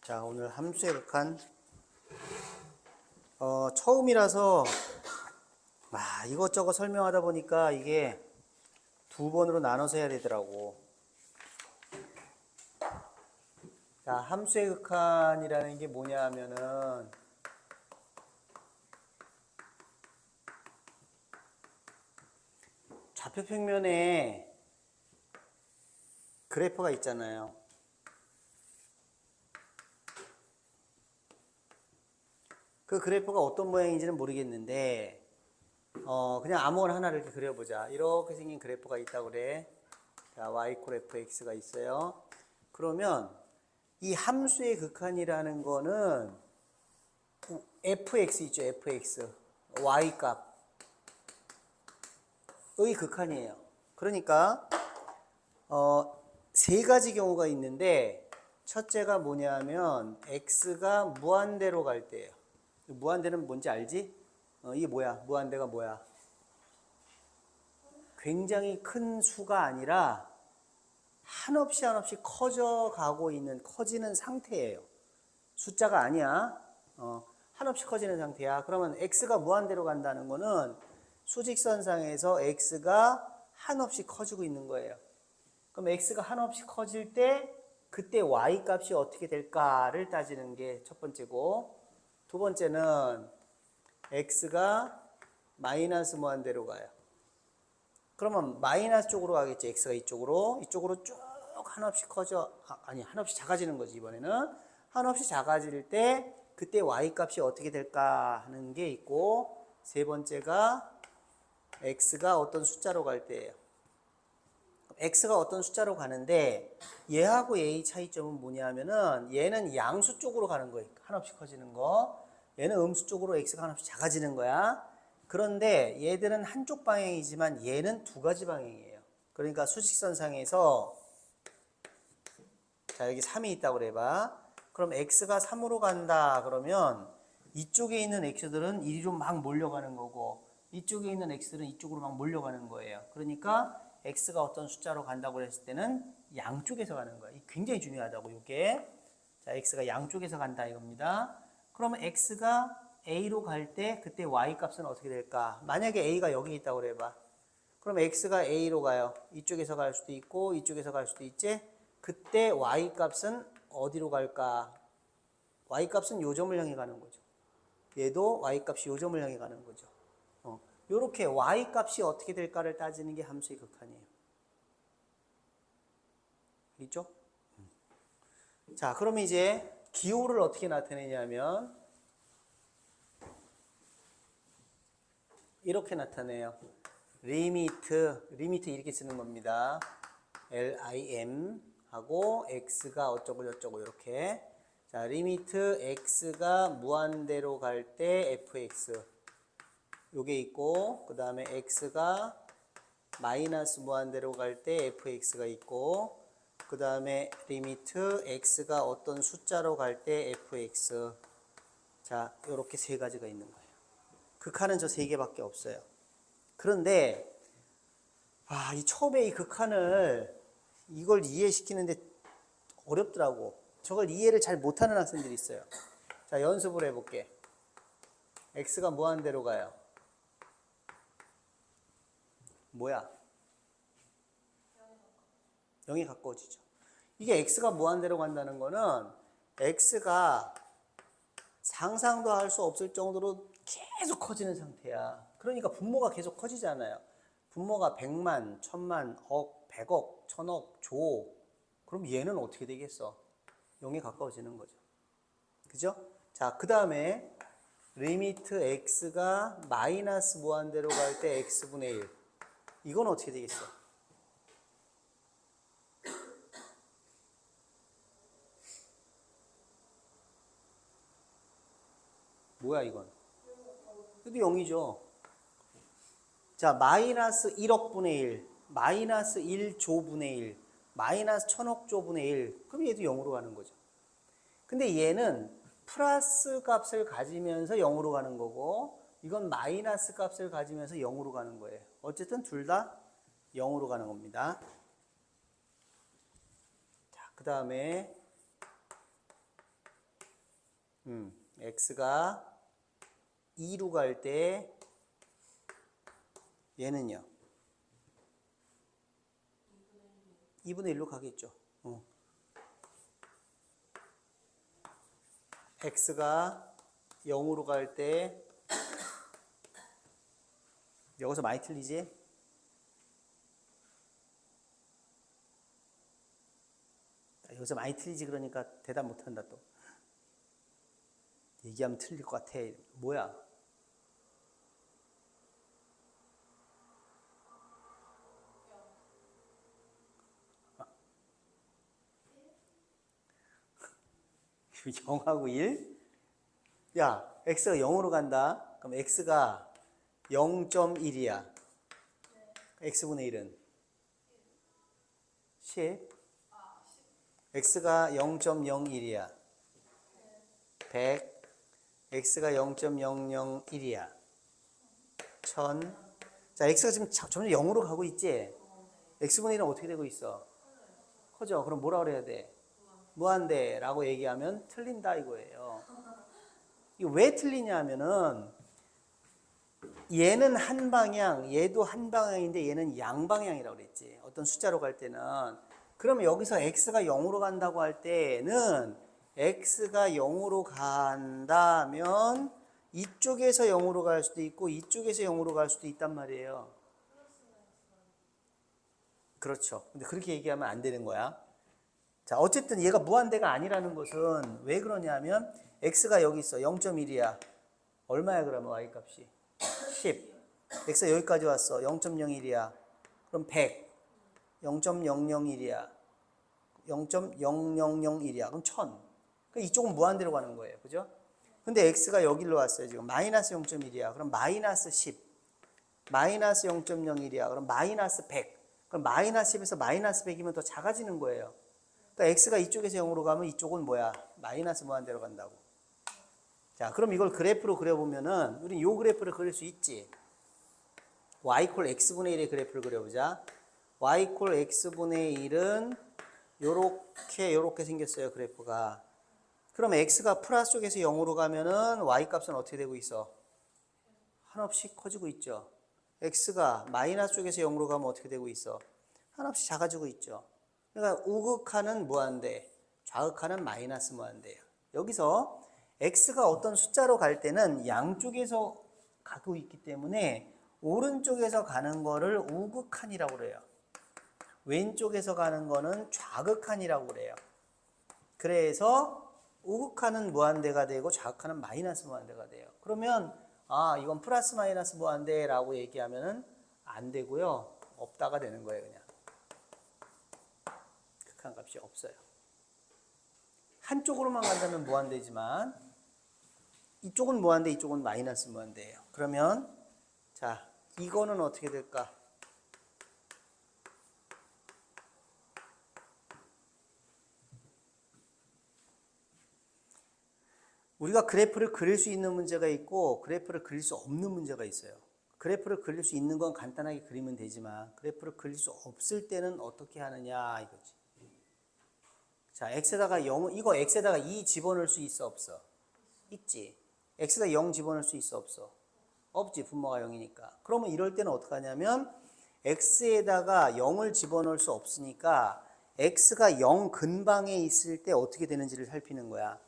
자, 오늘 함수의 극한 처음이라서 이것저것 설명하다 보니까 이게 두 번으로 나눠서 해야 되더라고. 자, 함수의 극한이라는 게 뭐냐 하면은 좌표 평면에 그래프가 있잖아요. 그 그래프가 어떤 모양인지는 모르겠는데 그냥 아무거나 하나를 이렇게 그려보자. 이렇게 생긴 그래프가 있다고 그래. 자, y fx가 있어요. 그러면 이 함수의 극한이라는 거는 fx 있죠, fx. y 값의 극한이에요. 그러니까 세 가지 경우가 있는데 첫째가 뭐냐면 x가 무한대로 갈 때예요. 무한대는 뭔지 알지? 이게 뭐야? 무한대가 뭐야? 굉장히 큰 수가 아니라 한없이 커져가고 있는, 커지는 상태예요. 숫자가 아니야. 한없이 커지는 상태야. 그러면 x가 무한대로 간다는 거는 수직선상에서 x가 한없이 커지고 있는 거예요. 그럼 x가 한없이 커질 때 그때 y 값이 어떻게 될까를 따지는 게 첫 번째고, 두 번째는 x가 마이너스 무한대로 가요. 그러면 마이너스 쪽으로 가겠지. x가 이쪽으로 쭉 한없이 한없이 작아지는 거지. 이번에는 한없이 작아질 때 그때 y 값이 어떻게 될까 하는 게 있고, 세 번째가 x가 어떤 숫자로 갈 때예요. x가 어떤 숫자로 가는데 얘하고 얘의 차이점은 뭐냐면은 얘는 양수 쪽으로 가는 거예요. 한없이 커지는 거. 얘는 음수 쪽으로 x가 한없이 작아지는 거야. 그런데 얘들은 한쪽 방향이지만 얘는 두 가지 방향이에요. 그러니까 수직선상에서 자, 여기 3이 있다고 그래봐. 그럼 x가 3으로 간다 그러면 이쪽에 있는 x들은 이리로 막 몰려가는 거고, 이쪽에 있는 x들은 이쪽으로 막 몰려가는 거예요. 그러니까 x가 어떤 숫자로 간다고 했을 때는 양쪽에서 가는 거예요. 굉장히 중요하다고, 이게. 자, x가 양쪽에서 간다 이겁니다. 그러면 x가 a로 갈 때 그때 y 값은 어떻게 될까? 만약에 a가 여기 있다고 그래봐. 그럼 x가 a로 가요. 이쪽에서 갈 수도 있고 이쪽에서 갈 수도 있지. 그때 y 값은 어디로 갈까? y 값은 요 점을 향해 가는 거죠. 얘도 y 값이 요 점을 향해 가는 거죠. 요렇게 y 값이 어떻게 될까를 따지는 게 함수의 극한이에요. 있죠? 자, 그러면 이제 기호를 어떻게 나타내냐면 이렇게 나타내요. 리미트 이렇게 쓰는 겁니다. lim 하고 x가 어쩌고 저쩌고 이렇게. 자, 리미트 x가 무한대로 갈 때 fx 요게 있고, 그 다음에 x가 마이너스 무한대로 갈 때 fx가 있고, 그 다음에 리미트 x가 어떤 숫자로 갈 때 fx. 자, 요렇게 세 가지가 있는 거예요. 극한은 저 세 개밖에 없어요. 그런데 이 처음에 이 극한을 이걸 이해시키는데 어렵더라고. 저걸 이해를 잘 못하는 학생들이 있어요. 자, 연습을 해볼게. x가 무한대로 가요. 뭐야? 0이 가까워지죠. 이게 x가 무한대로 간다는 거는 x가 상상도 할 수 없을 정도로 계속 커지는 상태야. 그러니까 분모가 계속 커지잖아요. 분모가 100만, 1000만, 억, 100억, 1000억, 조. 그럼 얘는 어떻게 되겠어? 0에 가까워지는 거죠. 그죠? 자, 그 다음에 리미트 x가 마이너스 무한대로 갈 때 x분의 1. 이건 어떻게 되겠어? 뭐야 이건? 이것도 0이죠. 자, 마이너스 1억분의 1, 마이너스 1조분의 1, 마이너스 1000억조분의 1. 그럼 얘도 0으로 가는 거죠. 근데 얘는 플러스 값을 가지면서 0으로 가는 거고, 이건 마이너스 값을 가지면서 0으로 가는 거예요. 어쨌든 둘 다 0으로 가는 겁니다. 자, 그 다음에 x가 2로 갈 때 얘는요. 2분의 1로 가겠죠. x가 0으로 갈 때 여기서 많이 틀리지? 여기서 많이 틀리지 그러니까 대답 못한다 또. 얘기하면 틀릴 것 같아. 뭐야? 아, 0하고 1? 야, x가 0으로 간다. 그럼 x가 0.1이야. x분의 1은 10. x가 0.01이야. 100. x가 0.001이야. 1000. 자, x가 지금 점점 0으로 가고 있지? x분의 1은 어떻게 되고 있어? 커져. 그럼 뭐라 그래야 돼? 무한대라고 얘기하면 틀린다 이거예요. 이거 왜 틀리냐 하면은 얘는 한 방향, 얘도 한 방향인데 얘는 양방향이라고 그랬지. 어떤 숫자로 갈 때는. 그러면 여기서 x가 0으로 간다고 할 때는 x가 0으로 간다면 이쪽에서 0으로 갈 수도 있고 이쪽에서 0으로 갈 수도 있단 말이에요. 그렇죠. 근데 그렇게 얘기하면 안 되는 거야. 자, 어쨌든 얘가 무한대가 아니라는 것은 왜 그러냐면 x가 여기 있어. 0.1이야. 얼마야 그러면 y값이? 10. x가 여기까지 왔어. 0.01이야. 그럼 100. 0.001이야. 0.0001이야. 그럼 1000. 그럼 이쪽은 무한대로 가는 거예요. 그죠? 근데 x가 여기로 왔어요. 지금 마이너스 0.1이야. 그럼 마이너스 10. 마이너스 0.01이야. 그럼 마이너스 100. 그럼 마이너스 10에서 마이너스 100이면 더 작아지는 거예요. 그러니까 x가 이쪽에서 0으로 가면 이쪽은 뭐야? 마이너스 무한대로 간다고. 자, 그럼 이걸 그래프로 그려보면은 우리 요 그래프를 그릴 수 있지. y 콜 x분의 1의 그래프를 그려보자. y 콜 x분의 1은 요렇게 생겼어요. 그래프가. 그럼 x가 플러스 쪽에서 0으로 가면은 y 값은 어떻게 되고 있어? 한없이 커지고 있죠. x가 마이너스 쪽에서 0으로 가면 어떻게 되고 있어? 한없이 작아지고 있죠. 그러니까 우극하는 무한대, 좌극하는 마이너스 무한대예요. 여기서 x가 어떤 숫자로 갈 때는 양쪽에서 가고 있기 때문에 오른쪽에서 가는 거를 우극한이라고 그래요. 왼쪽에서 가는 거는 좌극한이라고 그래요. 그래서 우극한은 무한대가 되고 좌극한은 마이너스 무한대가 돼요. 그러면 이건 플러스 마이너스 무한대라고 얘기하면은 안 되고요. 없다가 되는 거예요, 그냥. 극한 값이 없어요. 한쪽으로만 간다면 무한대지만 이쪽은 무한대, 이쪽은 마이너스 무한대예요. 그러면 자, 이거는 어떻게 될까? 우리가 그래프를 그릴 수 있는 문제가 있고 그래프를 그릴 수 없는 문제가 있어요. 그래프를 그릴 수 있는 건 간단하게 그리면 되지만 그래프를 그릴 수 없을 때는 어떻게 하느냐 이거지. 자, x에다가 0, 이거 x에다가 2 집어넣을 수 있어 없어? 있지. x에다 0 집어넣을 수 있어 없어? 없지. 분모가 0이니까. 그러면 이럴 때는 어떻게 하냐면 x에다가 0을 집어넣을 수 없으니까 x가 0 근방에 있을 때 어떻게 되는지를 살피는 거야.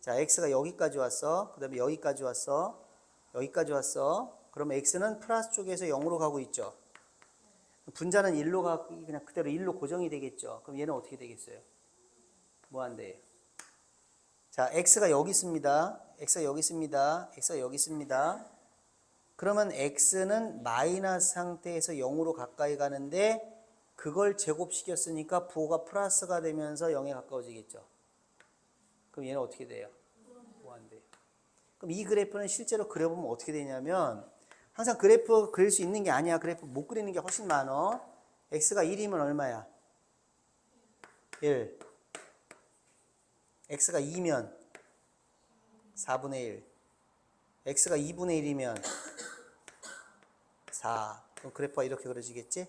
자, x가 여기까지 왔어. 그 다음에 여기까지 왔어. 여기까지 왔어. 그러면 x는 플러스 쪽에서 0으로 가고 있죠. 분자는 1로 가고 그냥 그대로 1로 고정이 되겠죠. 그럼 얘는 어떻게 되겠어요? 무한대예요. 자, x가 여기 있습니다. x가 여기 있습니다. x가 여기 있습니다. 그러면 x는 마이너스 상태에서 0으로 가까이 가는데 그걸 제곱시켰으니까 부호가 플러스가 되면서 0에 가까워지겠죠. 그럼 얘는 어떻게 돼요? 무한대. 그럼 이 그래프는 실제로 그려보면 어떻게 되냐면 항상 그래프 그릴 수 있는 게 아니야. 그래프 못 그리는 게 훨씬 많어. x가 1이면 얼마야? 1. x가 2면 4분의 1. x가 2분의 1이면 4. 그럼 그래프가 이렇게 그려지겠지?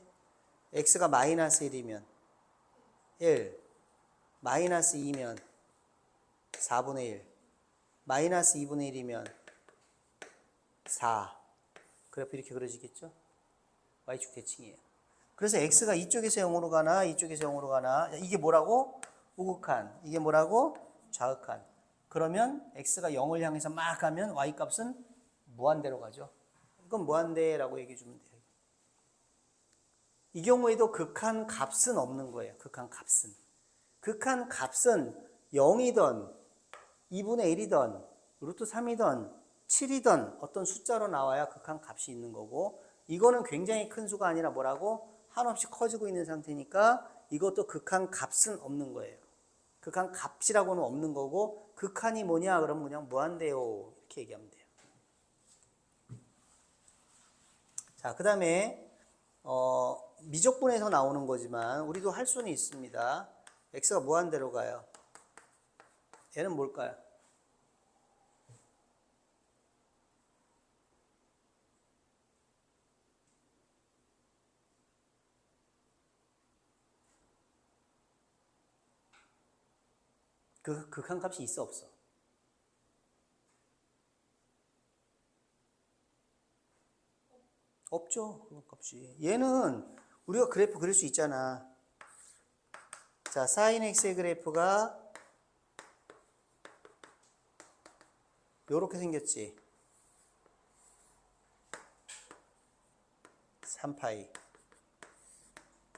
x가 마이너스 1이면 1. 마이너스 2면 4분의 1. 마이너스 2분의 1이면 4. 그래프 이렇게 그려지겠죠? y축 대칭이에요. 그래서 x가 이쪽에서 0으로 가나 이쪽에서 0으로 가나 이게 뭐라고? 우극한. 이게 뭐라고? 좌극한. 그러면 x가 0을 향해서 막 가면 y값은 무한대로 가죠. 이건 무한대라고 얘기해 주면 돼요. 이 경우에도 극한 값은 없는 거예요. 극한 값은. 극한 값은 0이든 2분의 1이든 루트 3이든 7이든 어떤 숫자로 나와야 극한 값이 있는 거고, 이거는 굉장히 큰 수가 아니라 뭐라고? 한없이 커지고 있는 상태니까 이것도 극한 값은 없는 거예요. 극한 값이라고는 없는 거고, 극한이 뭐냐 그러면 그냥 무한대요 이렇게 얘기하면 돼요. 자, 그 다음에 미적분에서 나오는 거지만 우리도 할 수는 있습니다. x가 무한대로 가요. 얘는 뭘까요? 그 극한 값이 있어 없어? 없죠. 극한 값이. 얘는 우리가 그래프 그릴 수 있잖아. 자, sin x의 그래프가 요렇게 생겼지. 3파이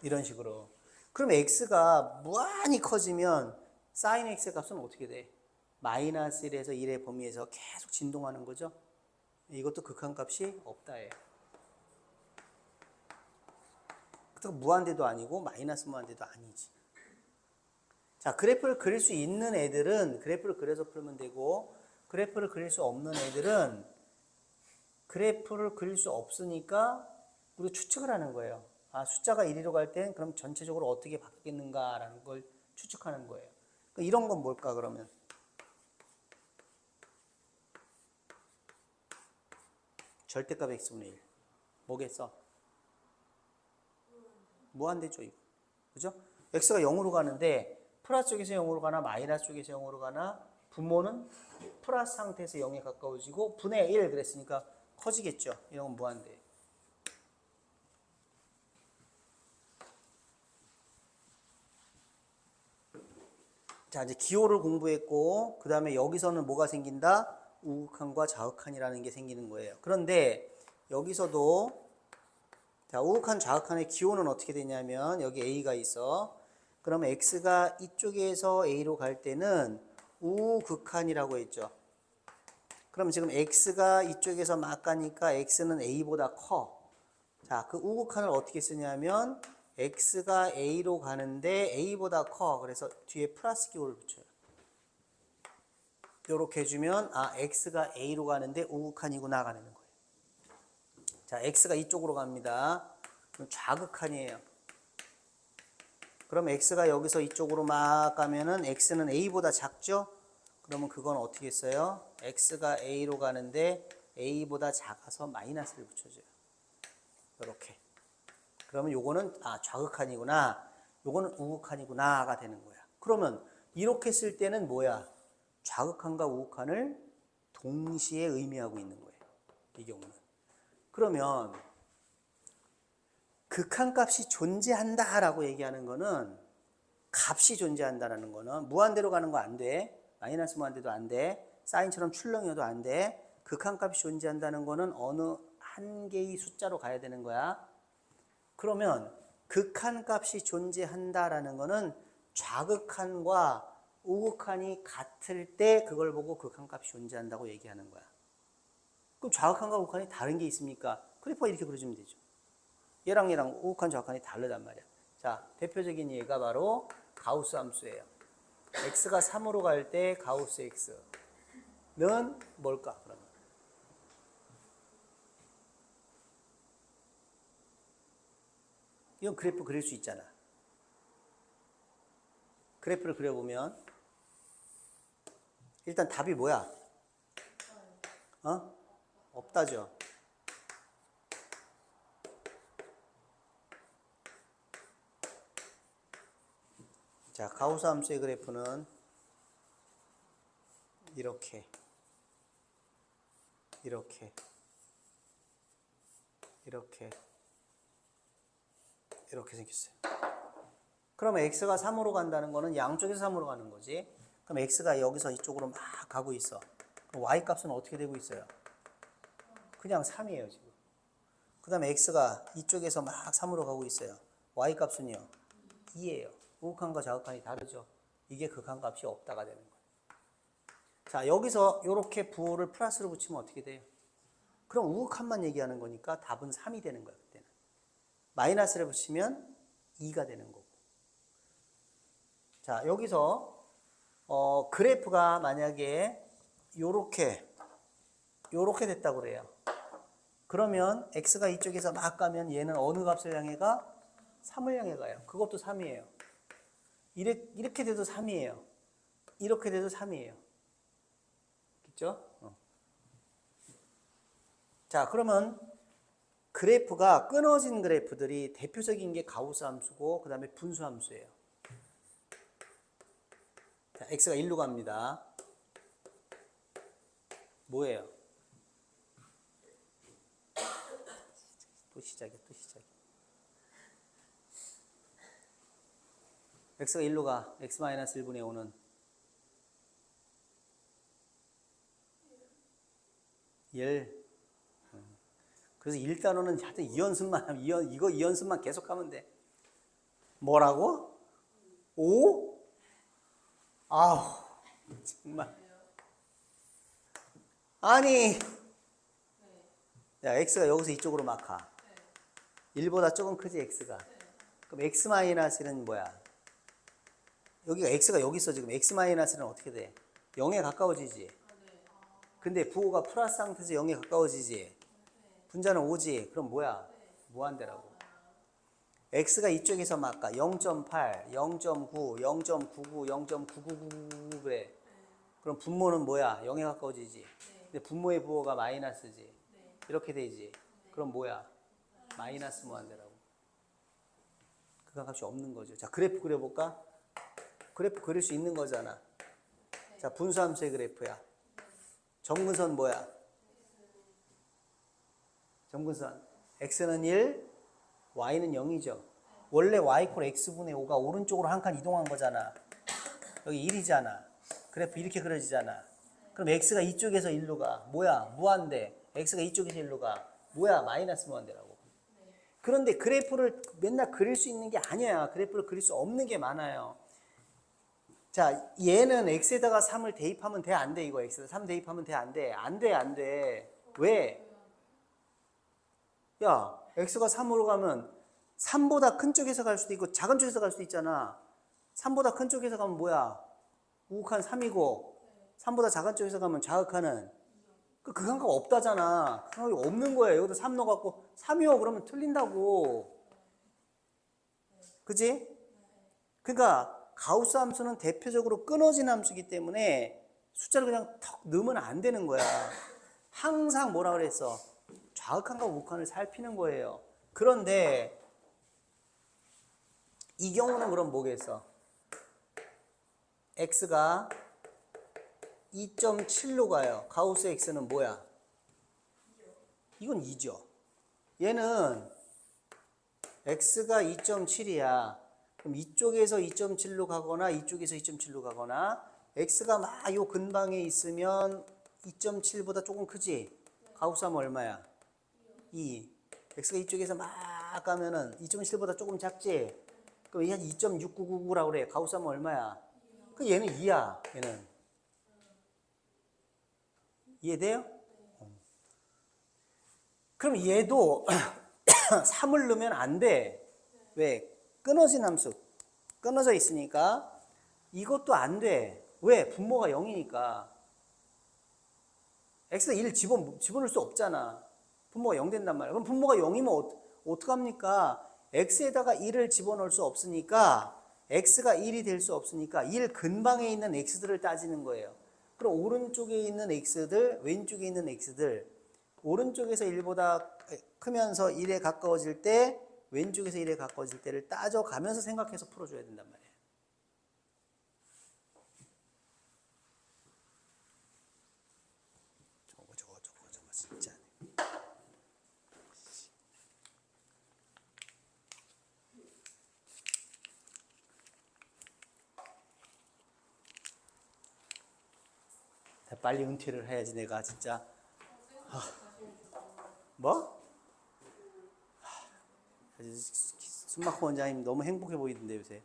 이런 식으로. 그럼 x가 무한히 커지면 sin x의 값은 어떻게 돼? 마이너스 1에서 1의 범위에서 계속 진동하는 거죠. 이것도 극한 값이 없다예요. 무한대도 아니고 마이너스 무한대도 아니지. 자, 그래프를 그릴 수 있는 애들은 그래프를 그려서 풀면 되고, 그래프를 그릴 수 없는 애들은 그래프를 그릴 수 없으니까 우리가 추측을 하는 거예요. 아, 숫자가 1위로 갈 땐 그럼 전체적으로 어떻게 바뀌겠는가라는 걸 추측하는 거예요. 그러니까 이런 건 뭘까 그러면? 절대값 x분의 1. 뭐겠어? 무한대죠, 이거. 그죠? x가 0으로 가는데 플러스 쪽에서 0으로 가나 마이너스 쪽에서 0으로 가나 분모는 플러스 상태에서 0에 가까워지고 분의 1 그랬으니까 커지겠죠. 이런 건 무한대. 자, 이제 기호를 공부했고, 그 다음에 여기서는 뭐가 생긴다? 우극한과 좌극한이라는 게 생기는 거예요. 그런데 여기서도 자, 우극한 좌극한의 기호는 어떻게 되냐면 여기 a가 있어. 그러면 x가 이쪽에서 a로 갈 때는 우극한이라고 했죠. 그럼 지금 x가 이쪽에서 막 가니까 x는 a보다 커. 자, 그 우극한을 어떻게 쓰냐면 x가 a로 가는데 a보다 커. 그래서 뒤에 플러스 기호를 붙여요. 이렇게 해주면 아, x가 a로 가는데 우극한이구나 가는 거예요. 자, x가 이쪽으로 갑니다. 그럼 좌극한이에요. 그럼 x가 여기서 이쪽으로 막 가면은 x는 a보다 작죠? 그러면 그건 어떻게 써요? x가 a로 가는데 a보다 작아서 마이너스를 붙여줘요. 이렇게. 그러면 요거는 아, 좌극한이구나. 요거는 우극한이구나가 되는 거야. 그러면 이렇게 쓸 때는 뭐야? 좌극한과 우극한을 동시에 의미하고 있는 거예요. 이 경우는. 그러면 극한값이 존재한다라고 얘기하는 거는 값이 존재한다라는 거는 무한대로 가는 거 안 돼. 마이너스 무한대도 안 돼. 사인처럼 출렁여도 안 돼. 극한값이 존재한다는 거는 어느 한 개의 숫자로 가야 되는 거야. 그러면 극한값이 존재한다라는 거는 좌극한과 우극한이 같을 때 그걸 보고 극한값이 존재한다고 얘기하는 거야. 그럼 좌극한과 우극한이 다른 게 있습니까? 그래프가 이렇게 그려주면 되죠. 얘랑 우극한 좌극한이 다르단 말이야. 자, 대표적인 예가 바로 가우스 함수예요. x가 3으로 갈 때 가우스 x는 뭘까 그러면? 이건 그래프 그릴 수 있잖아. 그래프를 그려보면 일단 답이 뭐야? 없다죠. 자, 가우스 함수의 그래프는 이렇게 이렇게 이렇게 이렇게 생겼어요. 그러면 x가 3으로 간다는 거는 양쪽에서 3으로 가는 거지. 그럼 x가 여기서 이쪽으로 막 가고 있어. 그럼 y 값은 어떻게 되고 있어요? 그냥 3이에요 지금. 그 다음에 x가 이쪽에서 막 3으로 가고 있어요. y 값은요 2예요. 우극한과 자극한이 다르죠. 이게 극한값이 없다가 되는 거예요. 자, 여기서 이렇게 부호를 플러스로 붙이면 어떻게 돼요? 그럼 우극한만 얘기하는 거니까 답은 3이 되는 거예요. 그때는 마이너스를 붙이면 2가 되는 거고. 자, 여기서 그래프가 만약에 요렇게 됐다고 그래요. 그러면 x가 이쪽에서 막 가면 얘는 어느 값을 향해 가? 3을 향해 가요. 그것도 3이에요. 이렇게 돼도 3이에요. 이렇게 돼도 3이에요. 그렇죠? 자, 그러면 그래프가 끊어진 그래프들이 대표적인 게 가우스 함수고 그 다음에 분수 함수예요. 자, x가 1로 갑니다. 뭐예요? 또 시작이야. x가 1로 가. x-1분의 5는 1. 그래서 1단원은 하여튼 2연습만 하면 이거 2연습만 계속 하면 돼. 뭐라고? 5? 아우 정말. 아니 야, x가 여기서 이쪽으로 막 가. 1보다 조금 크지 x가. 그럼 x-1은 뭐야? 여기가 x가 여기 있어. 지금 x-는 어떻게 돼? 0에 가까워지지. 근데 부호가 플러스 상태에서 0에 가까워지지. 분자는 5지. 그럼 뭐야? 무한대라고. x가 이쪽에서 막 가. 0.8, 0.9, 0.99, 0.999 그래. 그럼 분모는 뭐야? 0에 가까워지지. 근데 분모의 부호가 마이너스지. 이렇게 되지. 그럼 뭐야? 마이너스 무한대라고. 극한값이 없는 거죠. 자, 그래프 그려볼까? 그래프 그릴 수 있는 거잖아. 자, 분수함수의 그래프야. 점근선 뭐야? 점근선 x는 1, y는 0이죠. 원래 y = x분의 5가 오른쪽으로 한 칸 이동한 거잖아. 여기 1이잖아. 그래프 이렇게 그려지잖아. 그럼 x가 이쪽에서 1로 가. 뭐야? 무한대. x가 이쪽에서 1로 가. 뭐야? 마이너스 무한대라고. 그런데 그래프를 맨날 그릴 수 있는 게 아니야. 그래프를 그릴 수 없는 게 많아요. 자, 얘는 x에다가 3을 대입하면 돼? 안 돼? 이거 x에다 3 대입하면 돼? 안 돼? 안 돼, 안 돼. 왜? 야, x가 3으로 가면 3보다 큰 쪽에서 갈 수도 있고 작은 쪽에서 갈 수도 있잖아. 3보다 큰 쪽에서 가면 뭐야? 우극한 3이고 3보다 작은 쪽에서 가면 자극하는 그 극한값 없다잖아. 극한값이 없는 거예요. 여기다 3 넣어갖고 3이요 그러면 틀린다고. 그지? 그러니까 가우스 함수는 대표적으로 끊어진 함수이기 때문에 숫자를 그냥 턱 넣으면 안 되는 거야. 항상 뭐라 그랬어? 좌극한과 우극한을 살피는 거예요. 그런데 이 경우는 그럼 뭐겠어? x가 2.7로 가요. 가우스 x는 뭐야? 이건 2죠. 얘는 x가 2.7이야. 그럼 이쪽에서 2.7로 가거나 이쪽에서 2.7로 가거나 x가 막 요 근방에 있으면 2.7보다 조금 크지? 가우스 하면 얼마야? 2. x가 이쪽에서 막 가면은 2.7보다 조금 작지? 그럼 얘 한 2.699라고 그래. 가우스 하면 얼마야? 그 얘는 2야. 얘는. 이해돼요? 그럼 얘도 3을 넣으면 안 돼. 왜? 끊어진 함수. 끊어져 있으니까 이것도 안 돼. 왜? 분모가 0이니까. x에다 1을 집어넣을 수 없잖아. 분모가 0 된단 말이야. 그럼 분모가 0이면 어떡합니까? x에다가 1을 집어넣을 수 없으니까 x가 1이 될 수 없으니까 1 근방에 있는 x들을 따지는 거예요. 그럼 오른쪽에 있는 x들, 왼쪽에 있는 x들, 오른쪽에서 1보다 크면서 1에 가까워질 때, 왼쪽에서 1에 가까워질 때를 따져가면서 생각해서 풀어줘야 된단 말이에요. 저거. 빨리 은퇴를 해야지 내가 진짜. 아, 뭐? 숨막고 원장님 너무 행복해 보이던데 요새.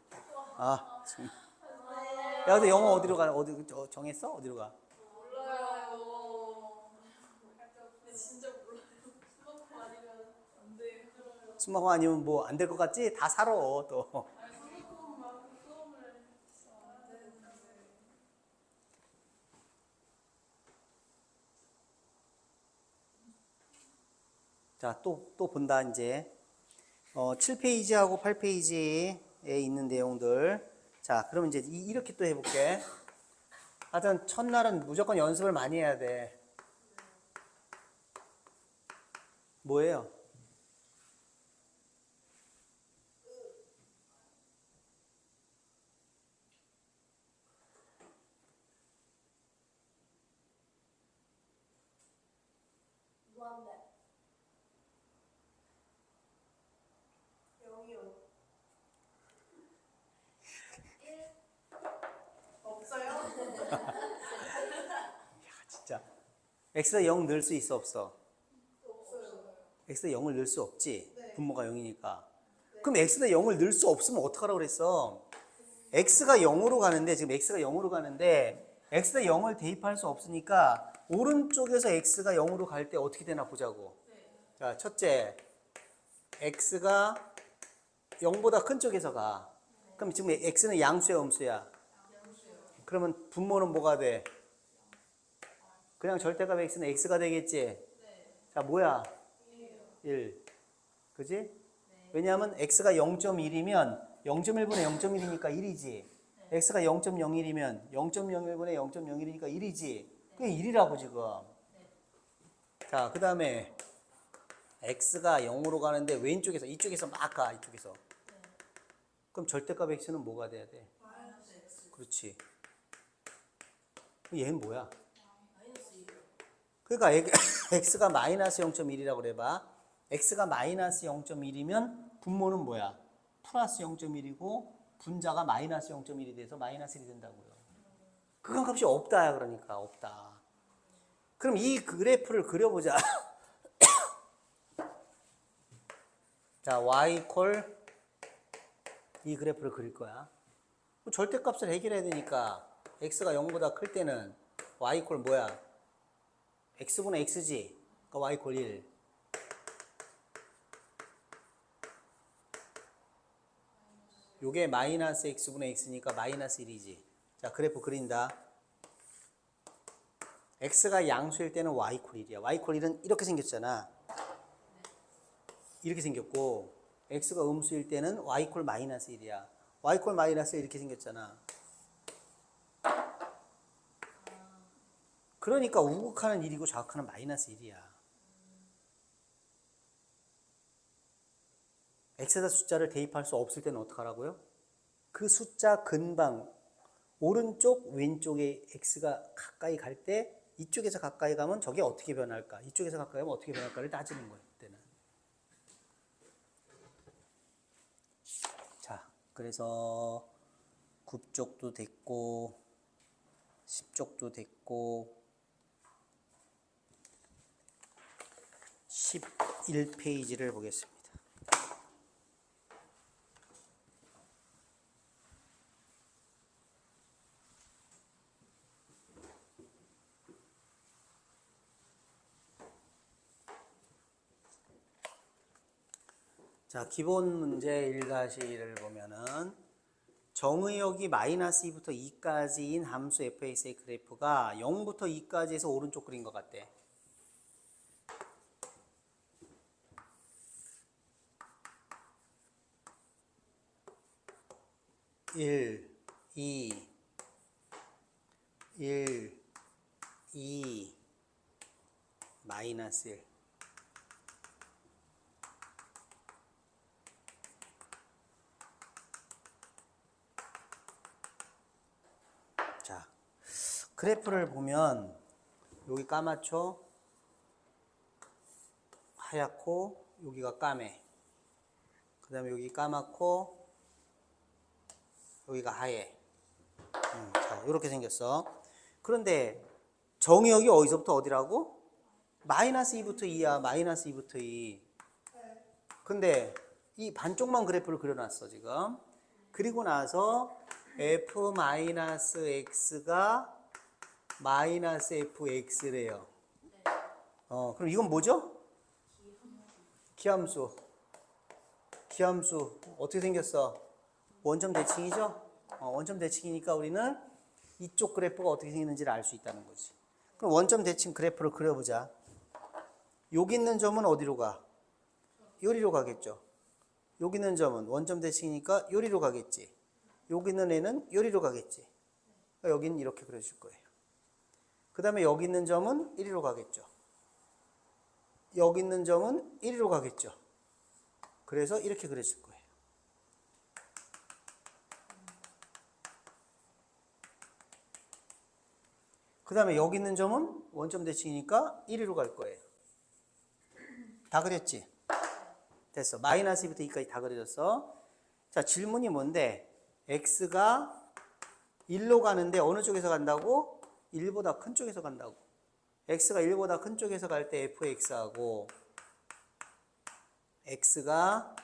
아, 참. 야, 근데 영어 어디로 가? 어디 정했어? 어디로 가? 몰라요. 근데 진짜 몰라요. 스마트 아니면 안 돼. 숨막고 아니면 뭐 안 될 것 같지? 다 살아 또. 아니 스마트만 수업을 안 되는데. 자, 또 본다 이제. 7페이지하고 8페이지에 있는 내용들. 자, 그럼 이제 이렇게 또 해볼게. 하여튼 첫날은 무조건 연습을 많이 해야 돼. 뭐예요? 무한대. 영이요. 없어요? 진짜. x가 0 넣을 수 있어 없어? 없어요. x가 0을 넣을 수 없지. 네. 분모가 0이니까. 그럼 x가 0을 넣을 수 없으면 어떡하라고 그랬어? x가 0으로 가는데 지금 x가 0으로 가는데 x가 0을 대입할 수 없으니까 오른쪽에서 x가 0으로 갈 때 어떻게 되나 보자고. 자, 첫째. x가 0보다 큰 쪽에서 가. 그럼 지금 x는 양수야, 음수야? 그러면 분모는 뭐가 돼? 그냥 절대값 x는 x가 되겠지? 자, 뭐야? 1. 그지? 왜냐하면 x가 0.1이면 0.1분의 0.1이니까 1이지. x가 0.01이면 0.01분의 0.01이니까 1이지. 그게 1이라고 지금. 자, 그 다음에 x가 0으로 가는데 왼쪽에서, 이쪽에서 막 가, 이쪽에서. 그럼 절대값 x는 뭐가 돼야 돼? 그렇지. 얘는 뭐야? 그러니까 x가 마이너스 0.1이라고 그래봐. x가 마이너스 0.1이면 분모는 뭐야? 플러스 0.1이고 분자가 마이너스 0.1이 돼서 마이너스 1이 된다고요. 그건 값이 없다야. 그러니까 없다. 그럼 이 그래프를 그려보자. 자, y 콜 이 그래프를 그릴 거야. 절대값을 해결해야 되니까 x가 0보다 클 때는 y 콜 뭐야? x분의 x지. 그러니까 y 콜 1. 요게 마이너스 x분의 x니까 마이너스 1이지. 자, 그래프 그린다. x가 양수일 때는 y 콜 1이야. y 콜 1은 이렇게 생겼잖아. 이렇게 생겼고 x가 음수일 때는 y 콜 마이너스 1이야. y 콜 마이너스 1 이렇게 생겼잖아. 그러니까 우극하는 1이고 좌극하는 마이너스 1이야. x에다 숫자를 대입할 수 없을 때는 어떡하라고요? 그 숫자 근방 오른쪽 왼쪽에 x가 가까이 갈 때 이쪽에서 가까이 가면 저게 어떻게 변할까? 이쪽에서 가까이 가면 어떻게 변할까를 따지는 거예요. 그때는. 자, 그래서 9쪽도 됐고 10쪽도 됐고 11페이지를 보겠습니다. 자, 기본 문제 1-1을 보면은 정의역이 마이너스 2부터 2까지인 함수 fx의 그래프가 0부터 2까지에서 오른쪽 그린 것 같대. 일, 2, 1, 2, 마이너스 1. 자, 그래프를 보면 여기 까맣죠? 하얗고 여기가 까매. 그 다음에 여기 까맣고 여기가 하얘. 자, 이렇게 생겼어. 그런데 정의역이 어디서부터 어디라고? 마이너스 2부터 2야. 마이너스 2부터 2. 근데 이 반쪽만 그래프를 그려놨어 지금. 그리고 나서 f-x가 마이너스 fx래요. 그럼 이건 뭐죠? 기함수. 기함수 어떻게 생겼어? 원점 대칭이죠? 원점 대칭이니까 우리는 이쪽 그래프가 어떻게 생겼는지를 알 수 있다는 거지. 그럼 원점 대칭 그래프를 그려보자. 여기 있는 점은 어디로 가? 요리로 가겠죠. 여기 있는 점은 원점 대칭이니까 요리로 가겠지. 여기 있는 애는 요리로 가겠지. 그러니까 여기는 이렇게 그려줄 거예요. 그 다음에 여기 있는 점은 이리로 가겠죠. 여기 있는 점은 이리로 가겠죠. 그래서 이렇게 그려줄 거예요. 그 다음에 여기 있는 점은 원점 대칭이니까 이리로 갈 거예요. 다 그렸지? 됐어. 마이너스 2부터 2까지 다 그려졌어. 자, 질문이 뭔데? x가 1로 가는데 어느 쪽에서 간다고? 1보다 큰 쪽에서 간다고. x가 1보다 큰 쪽에서 갈 때 fx하고 x가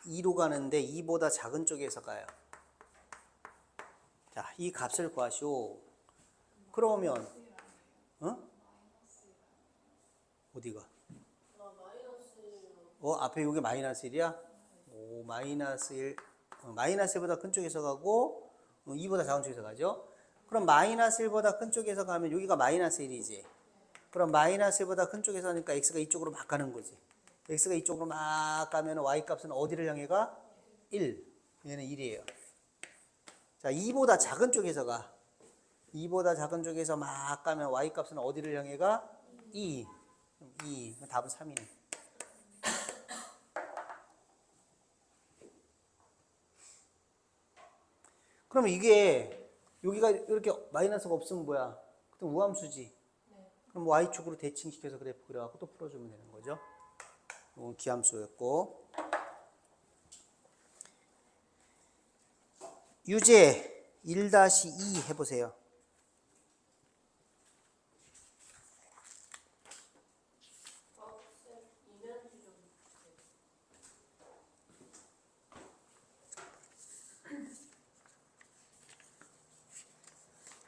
2로 가는데 2보다 작은 쪽에서 가요. 자, 이 값을 구하시오. 그러면 어디가? 앞에 이게 마이너스 1이야? 오, 마이너스 1. 마이너스 1보다 큰 쪽에서 가고 2보다 작은 쪽에서 가죠. 그럼 마이너스 1보다 큰 쪽에서 가면 여기가 마이너스 1이지. 그럼 마이너스 1보다 큰 쪽에서 하니까 x가 이쪽으로 막 가는 거지. x가 이쪽으로 막 가면 y 값은 어디를 향해 가? 1. 얘는 1이에요. 자, 2보다 작은 쪽에서 가. 2보다 작은 쪽에서 막 가면 y 값은 어디를 향해 가? 2. 2. 답은 3이네. 그럼 이게 여기가 이렇게 마이너스가 없으면 뭐야? 그럼 우함수지. 그럼 y축으로 대칭시켜서 그래프 그려갖고 또 풀어주면 되는 거죠. 이건 기함수였고. 유제 1-2 해보세요.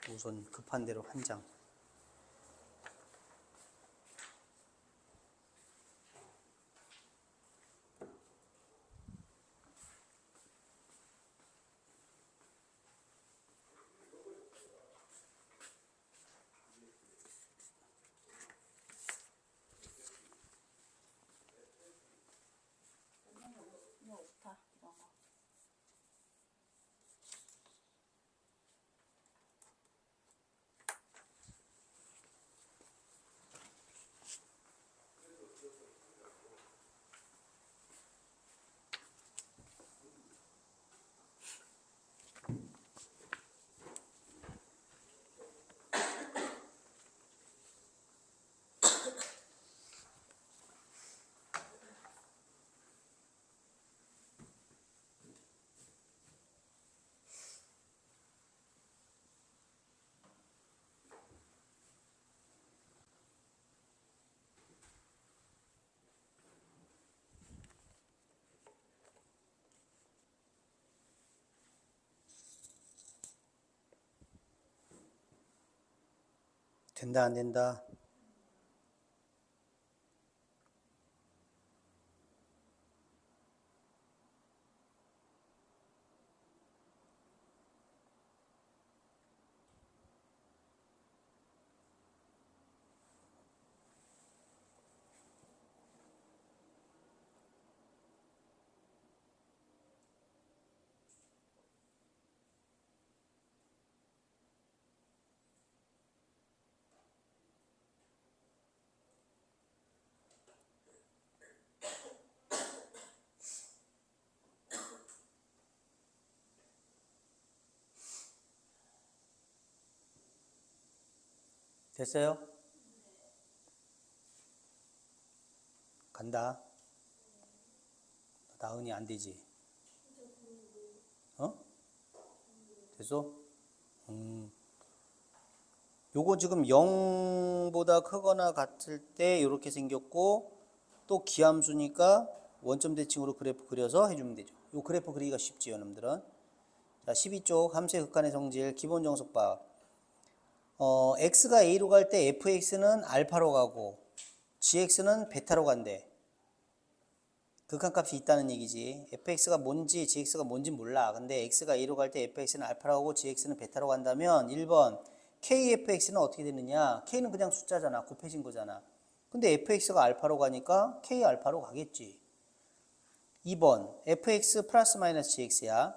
우선 급한 대로 한 장. 된다 안 된다? 됐어요? 간다. 나은이 안 되지? 됐어? 요거 지금 0보다 크거나 같을 때 이렇게 생겼고, 또 기함수니까 원점 대칭으로 그래프 그려서 해주면 되죠. 요 그래프 그리기가 쉽지요, 여러분들은. 자, 12쪽 함수의 극한의 성질 기본 정석법. x가 a로 갈 때 fx는 알파로 가고 gx는 베타로 간대. 극한값이 있다는 얘기지. fx가 뭔지 gx가 뭔지 몰라. 근데 x가 a로 갈 때 fx는 알파로 가고 gx는 베타로 간다면 1번 kfx는 어떻게 되느냐. k는 그냥 숫자잖아. 곱해진 거잖아. 근데 fx가 알파로 가니까 k 알파로 가겠지. 2번 fx 플러스 마이너스 gx야.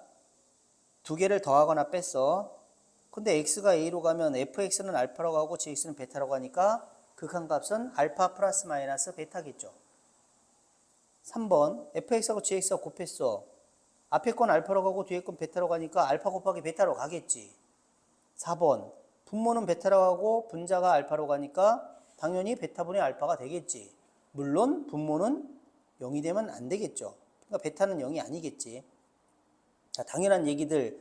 두 개를 더하거나 뺐어. 근데 x가 a로 가면 fx는 알파로 가고 gx는 베타로 가니까 극한값은 알파 플러스 마이너스 베타겠죠. 3번 fx하고 gx가 곱했어. 앞에 건 알파로 가고 뒤에 건 베타로 가니까 알파 곱하기 베타로 가겠지. 4번 분모는 베타로 가고 분자가 알파로 가니까 당연히 베타분의 알파가 되겠지. 물론 분모는 0이 되면 안 되겠죠. 그러니까 베타는 0이 아니겠지. 자, 당연한 얘기들.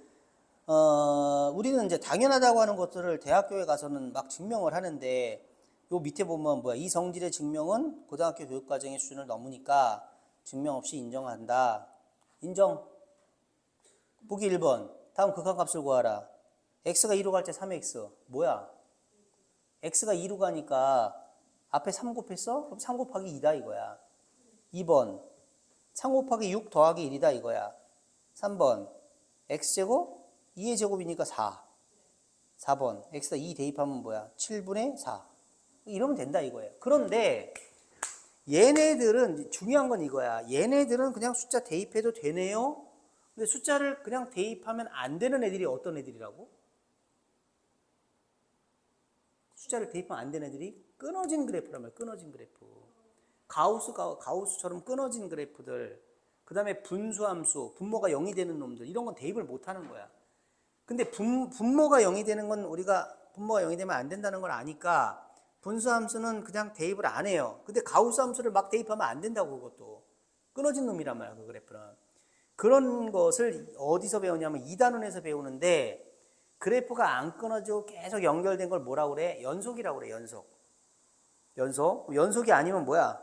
우리는 이제 당연하다고 하는 것들을 대학교에 가서는 막 증명을 하는데, 요 밑에 보면 뭐야? 이 성질의 증명은 고등학교 교육과정의 수준을 넘으니까 증명 없이 인정한다. 인정. 보기 1번. 다음 극한값을 구하라. x가 2로 갈 때 3x. 뭐야? x가 2로 가니까 앞에 3 곱했어? 그럼 3 곱하기 2다 이거야. 2번. 3 곱하기 6 더하기 1이다 이거야. 3번. x제곱 2의 제곱이니까 4. 4번. x가 2 대입하면 뭐야? 7분의 4. 이러면 된다 이거예요. 그런데 얘네들은 중요한 건 이거야. 얘네들은 그냥 숫자 대입해도 되네요. 근데 숫자를 그냥 대입하면 안 되는 애들이 어떤 애들이라고? 숫자를 대입하면 안 되는 애들이 끊어진 그래프란 말이야. 끊어진 그래프. 가우스처럼 끊어진 그래프들. 그 다음에 분수함수, 분모가 0이 되는 놈들. 이런 건 대입을 못 하는 거야. 근데 분모가 0이 되는 건 우리가 분모가 0이 되면 안 된다는 걸 아니까 분수함수는 그냥 대입을 안 해요. 근데 가우스함수를 막 대입하면 안 된다고. 그것도 끊어진 놈이란 말이야. 그 그래프는. 그런 것을 어디서 배우냐면 2단원에서 배우는데, 그래프가 안 끊어지고 계속 연결된 걸 뭐라고 그래? 연속이라고 그래. 연속이 아니면 뭐야?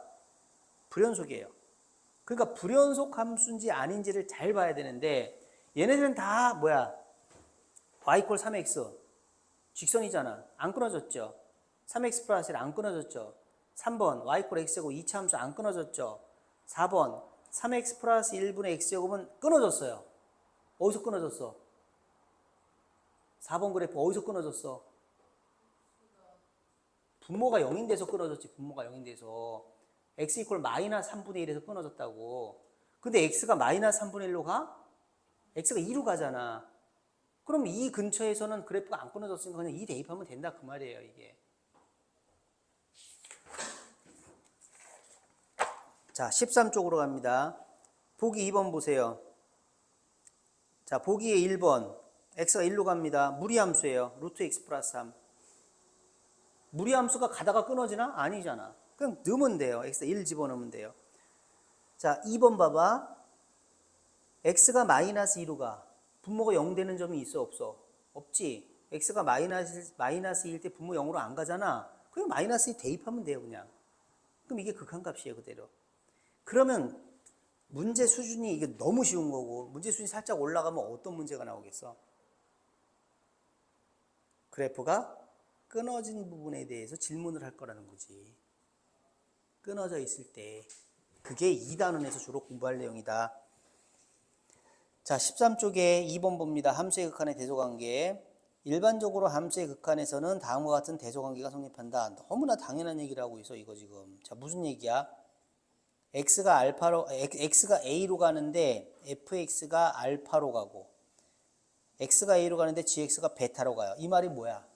불연속이에요. 그러니까 불연속 함수인지 아닌지를 잘 봐야 되는데, 얘네들은 다 뭐야? y = 3x 직선이잖아. 안 끊어졌죠. 3x 플러스 1 안 끊어졌죠. 3번 y = x제곱 2차 함수 안 끊어졌죠. 4번 3x 플러스 1분의 x제곱은 끊어졌어요. 어디서 끊어졌어? 4번 그래프 어디서 끊어졌어? 분모가 0인데서 끊어졌지. 분모가 0인데서 x = 마이너스 3분의 1에서 끊어졌다고. 근데 x가 마이너스 3분의 1로 가? x가 2로 가잖아. 그럼 이 근처에서는 그래프가 안 끊어졌으니까 그냥 2 대입하면 된다 그 말이에요. 이게. 자, 13쪽으로 갑니다. 보기 2번 보세요. 자, 보기에 1번 x가 1로 갑니다. 무리함수예요. 루트 x 플러스 3. 무리함수가 가다가 끊어지나? 아니잖아. 그냥 넣으면 돼요. x가 1 집어넣으면 돼요. 자, 2번 봐봐. x가 마이너스 2로 가. 분모가 0 되는 점이 있어 없어? 없지. x가 마이너스 2일 때 분모 0으로 안 가잖아. 그냥 마이너스 2 대입하면 돼요. 그냥. 그럼 이게 극한값이에요. 그대로. 그러면 문제 수준이 이게 너무 쉬운 거고, 문제 수준이 살짝 올라가면 어떤 문제가 나오겠어? 그래프가 끊어진 부분에 대해서 질문을 할 거라는 거지. 끊어져 있을 때. 그게 2단원에서 주로 공부할 내용이다. 자, 13쪽에 2번 봅니다. 함수의 극한의 대소관계. 일반적으로 함수의 극한에서는 다음과 같은 대소관계가 성립한다. 너무나 당연한 얘기를 하고 있어, 이거 지금. 자, 무슨 얘기야? x가 a로 가는데 fx가 알파로 가고, x가 a로 가는데 gx가 베타로 가요. 이 말이 뭐야?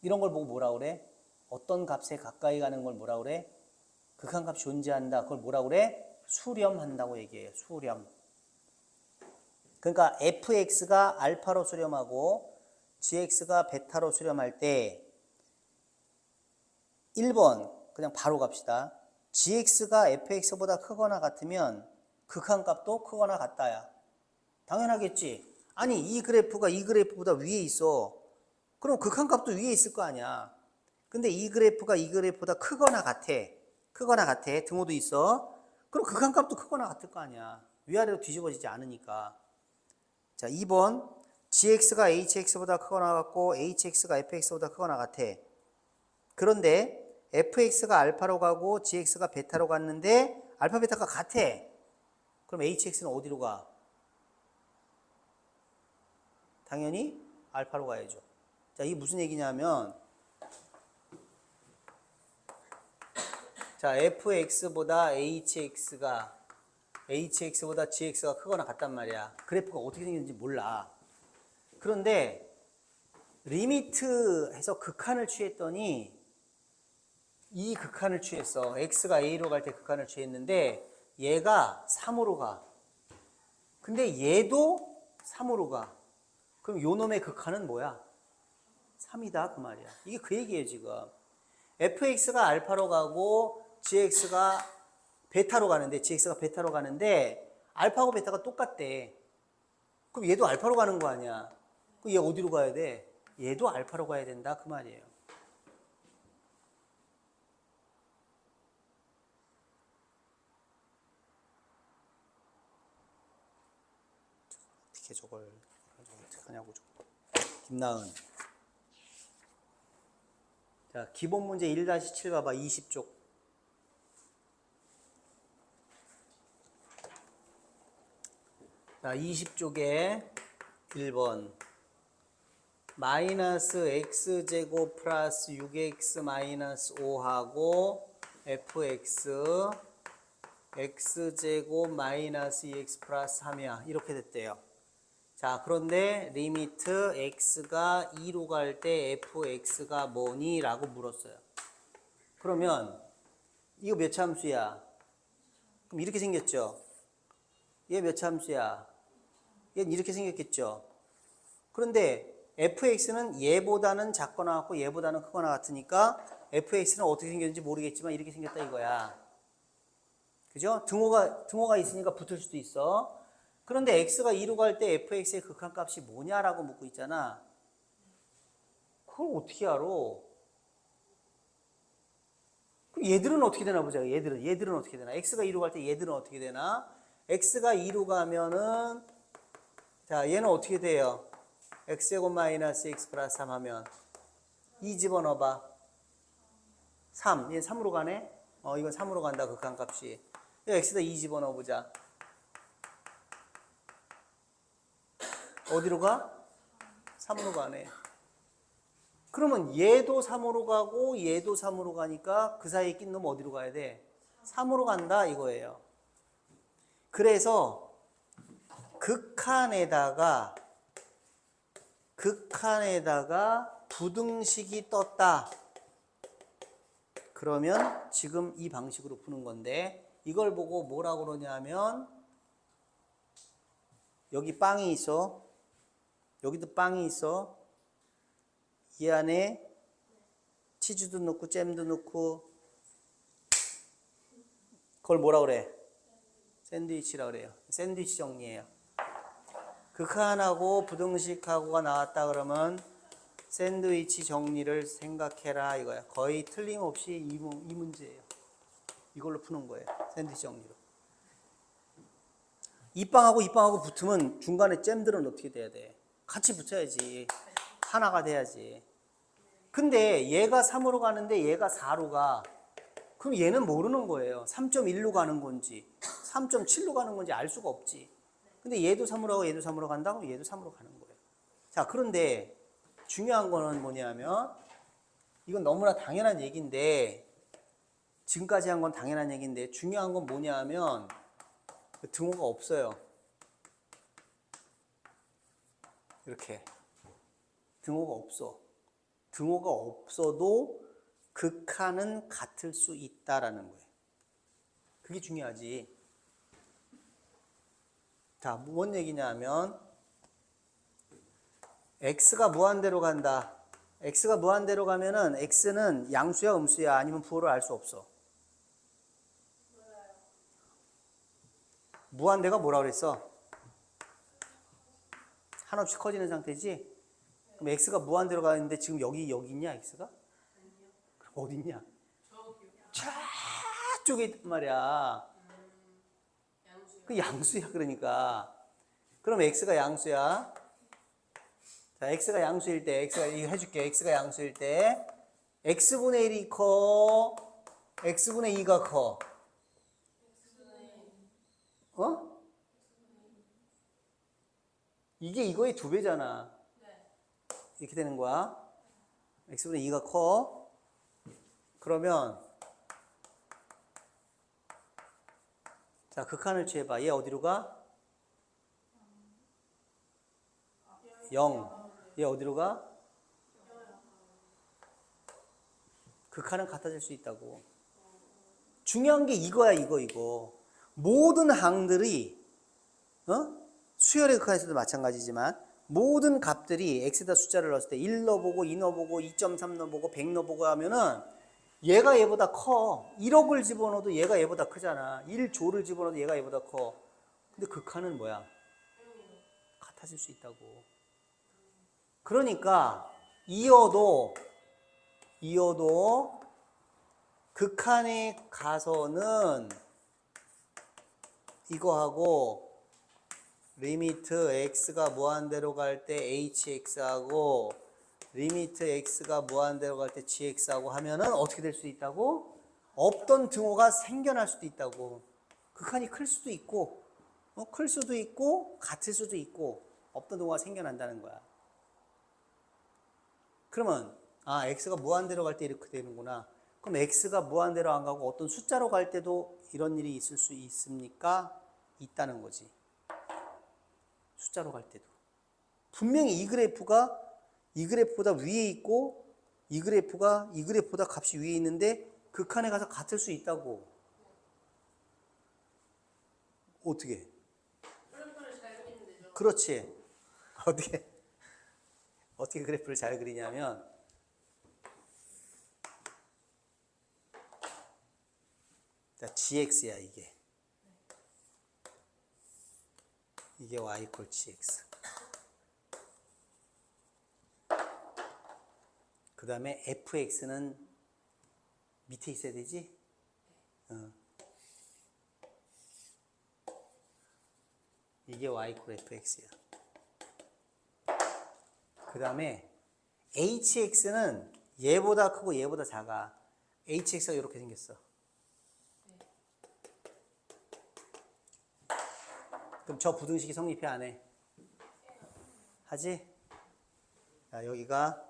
이런 걸 보고 뭐라 그래? 어떤 값에 가까이 가는 걸 뭐라 그래? 극한값이 존재한다. 그걸 뭐라 그래? 수렴한다고 얘기해요. 수렴. 그러니까 fx가 알파로 수렴하고 gx가 베타로 수렴할 때 1번 그냥 바로 갑시다. gx가 fx보다 크거나 같으면 극한값도 크거나 같다야. 당연하겠지. 아니 이 그래프가 이 그래프보다 위에 있어. 그럼 극한값도 위에 있을 거 아니야. 근데 이 그래프가 이 그래프보다 크거나 같아. 크거나 같아. 등호도 있어. 그럼 극한값도 크거나 같을 거 아니야. 위아래로 뒤집어지지 않으니까. 자, 2번. gx가 hx보다 크거나 같고 hx가 fx보다 크거나 같아. 그런데 fx가 알파로 가고 gx가 베타로 갔는데 알파 베타가 같아. 그럼 hx는 어디로 가? 당연히 알파로 가야죠. 자, 이게 무슨 얘기냐면 자, fx보다 hx보다 gx가 크거나 같단 말이야. 그래프가 어떻게 생겼는지 몰라. 그런데 리미트 해서 극한을 취했더니 이 극한을 취했어. x가 a로 갈 때 극한을 취했는데 얘가 3으로 가. 근데 얘도 3으로 가. 그럼 요 놈의 극한은 뭐야? 3이다 그 말이야. 이게 그 얘기예요 지금. fx가 알파로 가고 gx가 베타로 가는데 알파하고 베타가 똑같대. 그럼 얘도 알파로 가는 거 아니야. 그럼 얘 어디로 가야 돼? 얘도 알파로 가야 된다 그 말이에요. 어떻게 저걸 어떻게 하냐고. 김나은. 자, 기본 문제 1-7 봐봐. 20쪽. 자, 20쪽에 1번. 마이너스 x제곱 플러스 6x 마이너스 5하고 fx x제곱 마이너스 2x 플러스 3이야. 이렇게 됐대요. 자, 그런데 리미트 x가 2로 갈 때 fx가 뭐니? 라고 물었어요. 그러면 이거 몇 참수야? 그럼 이렇게 생겼죠? 얘 몇 참수야? 얘는 이렇게 생겼겠죠? 그런데 fx는 얘보다는 작거나 같고 얘보다는 크거나 같으니까 fx는 어떻게 생겼는지 모르겠지만 이렇게 생겼다 이거야. 그죠? 등호가 있으니까 붙을 수도 있어. 그런데 x가 2로 갈 때 fx의 극한값이 뭐냐라고 묻고 있잖아. 그걸 어떻게 알아? 그럼 얘들은 어떻게 되나 보자. 얘들은 어떻게 되나? x가 2로 갈 때 얘들은 어떻게 되나? x가 2로 가면은 자, 얘는 어떻게 돼요? x제곱 마이너스 x 플러스 3 하면 2 집어넣어봐. 3. 얘 3으로 가네? 이건 3으로 간다. 극한값이. x에다 2 집어넣어보자. 어디로 가? 3으로 가네. 그러면 얘도 3으로 가고 얘도 3으로 가니까 그 사이에 낀 놈 어디로 가야 돼? 3으로 간다 이거예요. 그래서 극한에다가 부등식이 떴다. 그러면 지금 이 방식으로 푸는 건데 이걸 보고 뭐라고 그러냐면 여기 빵이 있어. 여기도 빵이 있어. 이 안에 치즈도 넣고 잼도 넣고 그걸 뭐라 그래? 샌드위치라 그래요. 샌드위치 정리예요. 극한하고 부등식하고가 나왔다 그러면 샌드위치 정리를 생각해라 이거야. 거의 틀림없이 이 문제예요. 이걸로 푸는 거예요. 샌드위치 정리로. 이 빵하고 붙으면 중간에 잼들은 어떻게 돼야 돼? 같이 붙어야지. 하나가 돼야지. 근데 얘가 3으로 가는데 얘가 4로 가. 그럼 얘는 모르는 거예요. 3.1로 가는 건지 3.7로 가는 건지 알 수가 없지. 근데 얘도 3으로 가고 얘도 3으로 간다? 그럼 얘도 3으로 가는 거예요. 자, 그런데 중요한 거는 뭐냐면 이건 너무나 당연한 얘기인데 지금까지 한 건 당연한 얘기인데 중요한 건 뭐냐면 등호가 없어요. 이렇게 등호가 없어. 등호가 없어도 극한은 같을 수 있다라는 거예요. 그게 중요하지. 자, 뭔 얘기냐면 x가 무한대로 간다. x가 무한대로 가면은 x는 양수야 음수야 아니면 부호를 알 수 없어. 무한대가 뭐라 그랬어? 한없이 커지는 상태지? 그럼 x가 무한대로 가는데 지금 여기 있냐 x가? 아니요. 그럼 어디 있냐? 저기요. 저쪽에 있단 말이야. 양수요. 그 양수야 그러니까. 그럼 x가 양수야. 자, x가 양수일 때, x가 이거 해줄게. x가 양수일 때 x분의 1이 커, x분의 2가 커. 어? 이게 이거의 2배잖아. 네. 이렇게 되는 거야. x분의 2가 커. 그러면 자, 극한을 취해봐. 얘 어디로 가? 0. 얘 어디로 가? 극한은 같아질 수 있다고. 중요한 게 이거야, 이거. 모든 항들이, 수열의 극한에서도 마찬가지지만, 모든 값들이 x에다 숫자를 넣었을 때 1 넣어보고, 2 넣어보고, 2.3 넣어보고, 100 넣어보고 하면은 얘가 얘보다 커. 1억을 집어넣어도 얘가 얘보다 크잖아. 1조를 집어넣어도 얘가 얘보다 커. 근데 극한은 뭐야? 같아질 수 있다고. 그러니까 이어도 극한에 가서는 이거하고 리미트 x가 무한대로 갈 때 hx하고 리미트 x가 무한대로 갈 때 gx하고 하면은 어떻게 될 수 있다고? 없던 등호가 생겨날 수도 있다고. 극한이 클 수도 있고 클 수도 있고 같을 수도 있고 없던 등호가 생겨난다는 거야. 그러면 x가 무한대로 갈 때 이렇게 되는구나. 그럼 x가 무한대로 안 가고 어떤 숫자로 갈 때도 이런 일이 있을 수 있습니까? 있다는 거지. 숫자로 갈 때도. 분명히 이 그래프가 이 그래프보다 위에 있고 이 그래프가 이 그래프보다 값이 위에 있는데 극한에 가서 같을 수 있다고. 어떻게? 그래프를 잘 그리면 되죠. 그렇지. 어떻게 그래프를 잘 그리냐면 자, gx야 이게. 이게 y equal gx. 그 다음에 fx는 밑에 있어야 되지? 이게 y equal fx야. 그 다음에 hx는 얘보다 크고 얘보다 작아. hx가 이렇게 생겼어. 그럼 저 부등식이 성립해 안 해? 하지? 자, 여기가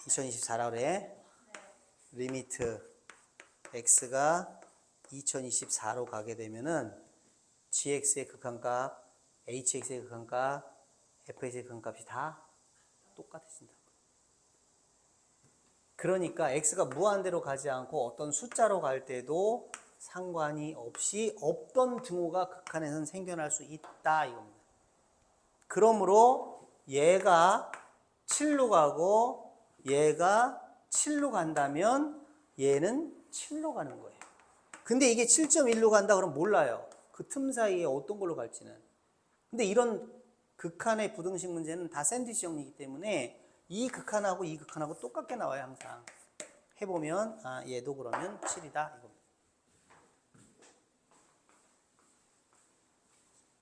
2024라 그래. 리미트 x가 2024로 가게 되면은 gx의 극한값, hx의 극한값, fx의 극한값이 다 똑같아진다. 그러니까 x가 무한대로 가지 않고 어떤 숫자로 갈 때도 상관이 없이 없던 등호가 극한에서는 생겨날 수 있다 이겁니다. 그러므로 얘가 7로 가고 얘가 7로 간다면 얘는 7로 가는 거예요. 근데 이게 7.1로 간다 그러면 몰라요. 그 틈 사이에 어떤 걸로 갈지는. 근데 이런 극한의 부등식 문제는 다 샌드위치 정리이기 때문에 이 극한하고 이 극한하고 똑같게 나와요 항상. 해보면 얘도 그러면 7이다 이겁니다.